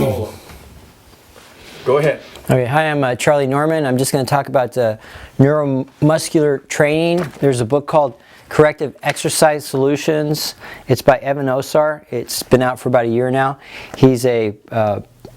roll 'em. Go ahead. Okay, hi, I'm Charly Norman. I'm just going to talk about neuromuscular training. There's a book called Corrective Exercise Solutions. It's by Evan Osar. It's been out for about a year now. He's a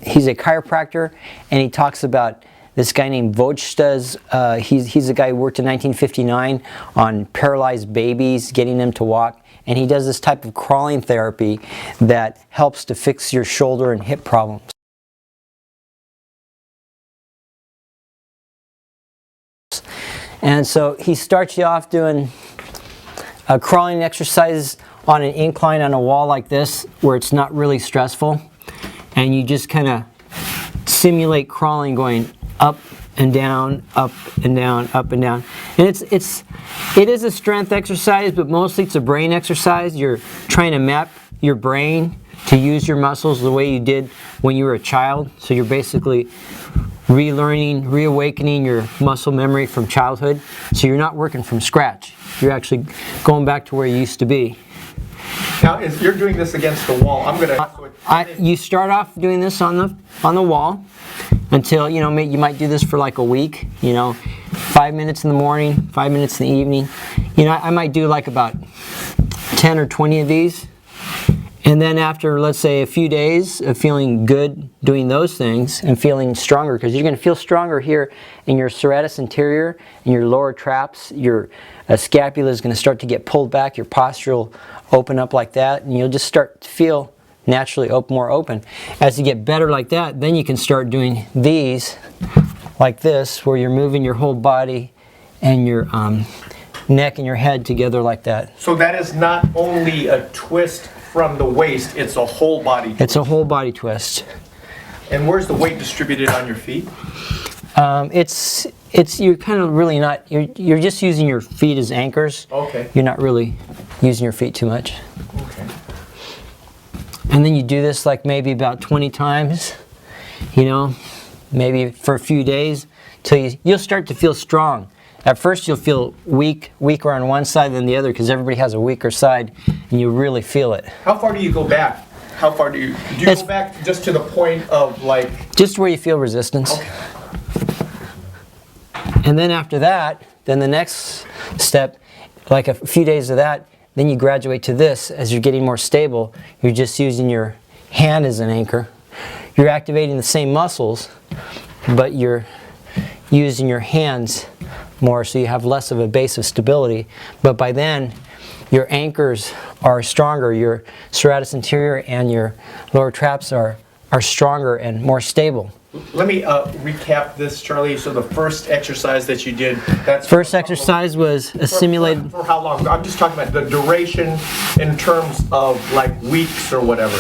chiropractor, and he talks about this guy named Vojtas. He's a guy who worked in 1959 on paralyzed babies, getting them to walk. And he does this type of crawling therapy that helps to fix your shoulder and hip problems. And so he starts you off doing crawling exercises on an incline on a wall like this, where it's not really stressful. And you just kind of simulate crawling, going up and down, up and down, up and down. And it is a strength exercise, but mostly it's a brain exercise. You're trying to map your brain to use your muscles the way you did when you were a child. So you're basically relearning, reawakening your muscle memory from childhood. So you're not working from scratch. You're actually going back to where you used to be. Now, if you're doing this against the wall, I'm gonna. You start off doing this on the wall until, you know, you might do this for like a week. You know, 5 minutes in the morning, 5 minutes in the evening. You know, I might do like about 10 or 20 of these. And then after, let's say, a few days of feeling good doing those things and feeling stronger, because you're going to feel stronger here in your serratus anterior, in your lower traps, your scapula is going to start to get pulled back, your posture will open up like that, and you'll just start to feel naturally more open. As you get better like that, then you can start doing these like this, where you're moving your whole body and your neck and your head together like that. So that is not only a twist from the waist, it's a whole body twist. It's a whole body twist. And where's the weight distributed on your feet? You're kind of really not, you're just using your feet as anchors. Okay. You're not really using your feet too much. Okay. And then you do this like maybe about 20 times, you know, maybe for a few days, till you'll start to feel strong. At first you'll feel weaker on one side than the other, because everybody has a weaker side, and you really feel it. How far do you go back? How far do you go back just to the point of like... Just where you feel resistance. Okay. And then after that, then the next step, like a few days of that, then you graduate to this. As you're getting more stable, you're just using your hand as an anchor. You're activating the same muscles, but you're using your hands more, so you have less of a base of stability. But by then, your anchors are stronger. Your serratus anterior and your lower traps are stronger and more stable. Let me recap this, Charlie. So the first exercise that you did, that's... First exercise was a simulated... For how long? I'm just talking about the duration in terms of like weeks or whatever.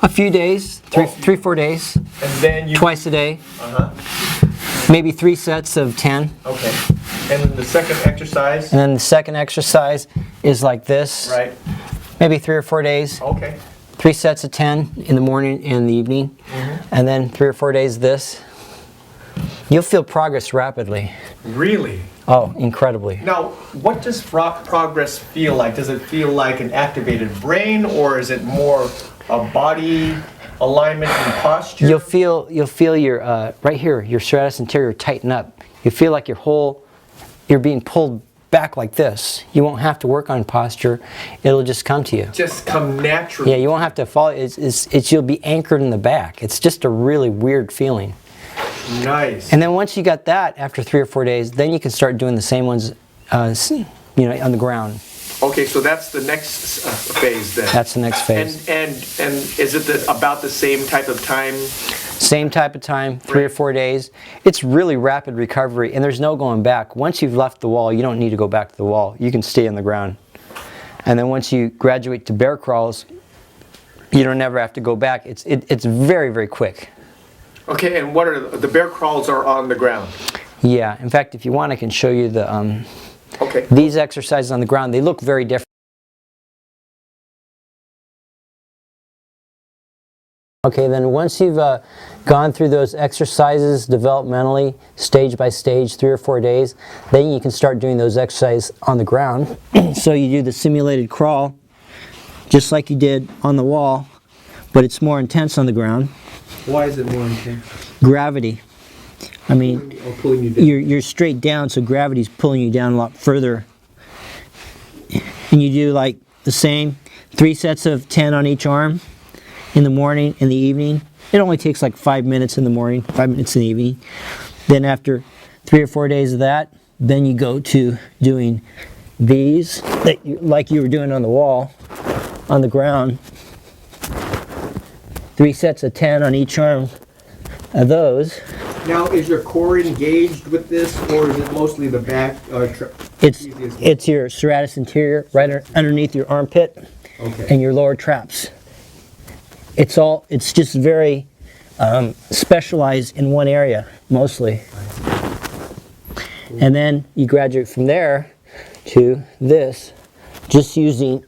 A few days, three, 4 days. And then you... Twice a day. Uh-huh. Maybe 3 sets of 10. Okay. And then the second exercise? And then the second exercise is like this. Right. Maybe 3 or 4 days. Okay. 3 sets of 10 in the morning and the evening. Mm-hmm. And then 3 or 4 days this. You'll feel progress rapidly. Really? Oh, incredibly. Now, what does progress feel like? Does it feel like an activated brain, or is it more a body alignment and posture? You'll feel your right here, your serratus anterior tighten up. You feel like you're being pulled back like this. You won't have to work on posture. It'll just come to you. Just come naturally. Yeah, you won't have to follow. You'll be anchored in the back. It's just a really weird feeling. Nice. And then once you got that, after 3 or 4 days, then you can start doing the same ones, you know, on the ground. Okay, so that's the next phase then. That's the next phase. And is it about the same type of time? Same type of time, 3 or 4 days. It's really rapid recovery, and there's no going back. Once you've left the wall, you don't need to go back to the wall. You can stay on the ground. And then once you graduate to bear crawls, you don't ever have to go back. It's very, very quick. Okay, and what are the bear crawls are on the ground? Yeah, in fact, if you want, I can show you the okay. These exercises on the ground. They look very different. Okay, then once you've gone through those exercises developmentally, stage by stage, 3 or 4 days, then you can start doing those exercises on the ground. So you do the simulated crawl, just like you did on the wall, but it's more intense on the ground. Why is it more intense? Gravity. I mean, Or pulling you down? you're straight down, so gravity's pulling you down a lot further. And you do like the same 3 sets of 10 on each arm in the morning and the evening. It only takes like 5 minutes in the morning, 5 minutes in the evening. Then after 3 or 4 days of that, then you go to doing these like you were doing on the wall, on the ground. 3 sets of 10 on each arm of those. Now, is your core engaged with this, or is it mostly the back? It's your serratus anterior, right underneath your armpit, Okay. and your lower traps. It's just very specialized in one area, mostly. And then you graduate from there to this, just using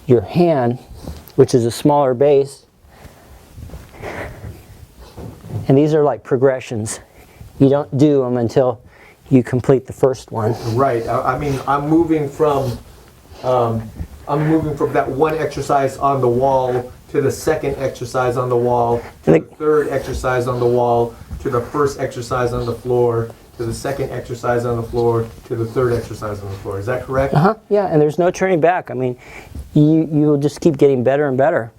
your hand, which is a smaller base. And these are like progressions. You don't do them until you complete the first one. Right. I mean, I'm moving from that one exercise on the wall to the second exercise on the wall, to the third exercise on the wall, to the first exercise on the floor, to the second exercise on the floor, to the third exercise on the floor. Is that correct? Uh-huh. Yeah, and there's no turning back. I mean, you'll just keep getting better and better.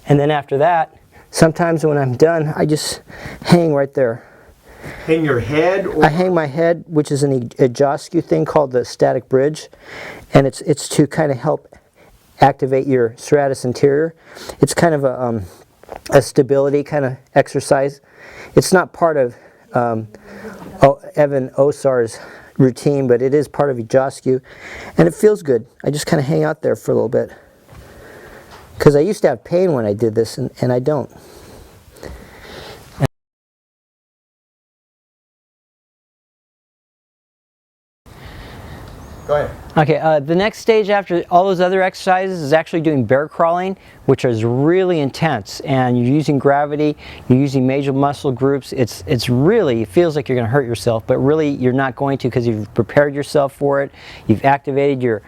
And then after that, sometimes when I'm done, I just hang right there. Hang your head? Or? I hang my head, which is an adjoscue thing called the static bridge, and it's to kind of help activate your serratus anterior. It's kind of a stability kind of exercise. It's not part of Evan Osar's routine, but it is part of adjoscue, and it feels good. I just kind of hang out there for a little bit, because I used to have pain when I did this, and I don't. Go ahead. Okay, the next stage after all those other exercises is actually doing bear crawling, which is really intense, and you're using gravity, you're using major muscle groups. It's really, it feels like you're going to hurt yourself, but really you're not going to, because you've prepared yourself for it. You've activated your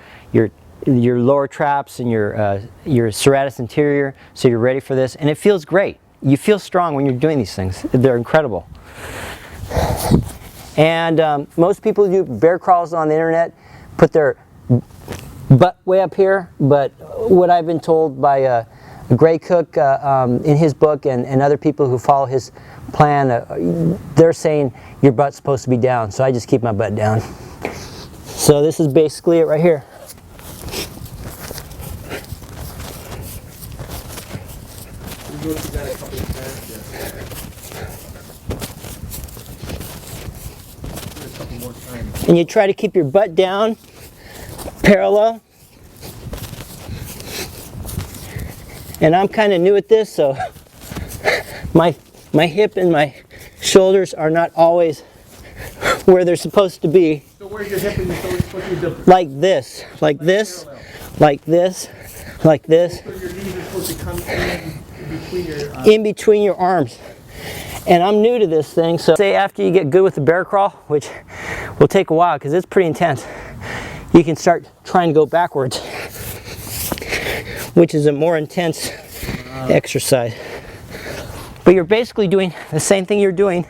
lower traps and your serratus anterior, so you're ready for this, and it feels great. You feel strong when you're doing these things. They're incredible. And most people who do bear crawls on the internet put their butt way up here, but what I've been told by Gray Cook in his book and other people who follow his plan, they're saying your butt's supposed to be down, so I just keep my butt down. So this is basically it right here. And you try to keep your butt down, parallel. And I'm kind of new at this, so my hip and my shoulders are not always where they're supposed to be. So where's your hip and your shoulders supposed to be different? Like this, like this, like this, like this. So your knees are supposed to come in between your... In between your arms. And I'm new to this thing, so say after you get good with the bear crawl, which will take a while because it's pretty intense, you can start trying to go backwards, which is a more intense exercise. But you're basically doing the same thing you're doing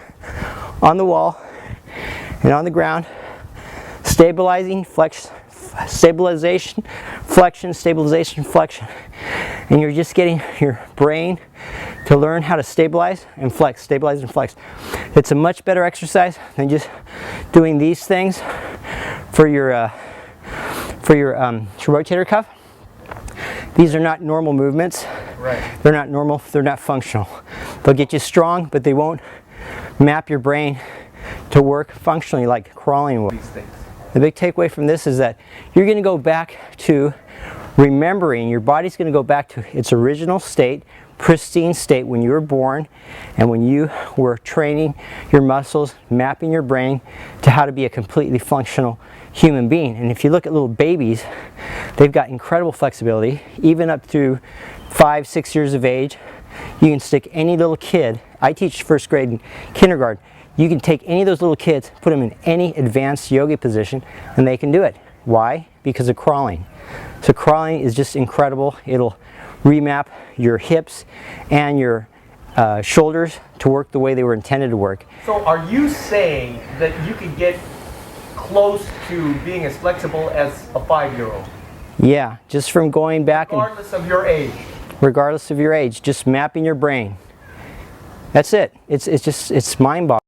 on the wall and on the ground, stabilizing, stabilization, flexion, stabilization, flexion. And you're just getting your brain to learn how to stabilize and flex, stabilize and flex. It's a much better exercise than just doing these things for your rotator cuff. These are not normal movements. Right. They're not normal, they're not functional. They'll get you strong, but they won't map your brain to work functionally like crawling will. These things. The big takeaway from this is that you're going to go back to remembering, your body's going to go back to its original state, pristine state when you were born and when you were training your muscles, mapping your brain to how to be a completely functional human being. And if you look at little babies, they've got incredible flexibility, even up through 5, 6 years of age. You can stick any little kid, I teach first grade and kindergarten, you can take any of those little kids, put them in any advanced yoga position, and they can do it. Why? Because of crawling. So crawling is just incredible. It'll remap your hips and your shoulders to work the way they were intended to work. So are you saying that you can get close to being as flexible as a 5-year-old? Yeah, just from going back and Regardless of your age? regardless of your age, just mapping your brain. That's it. It's mind-boggling.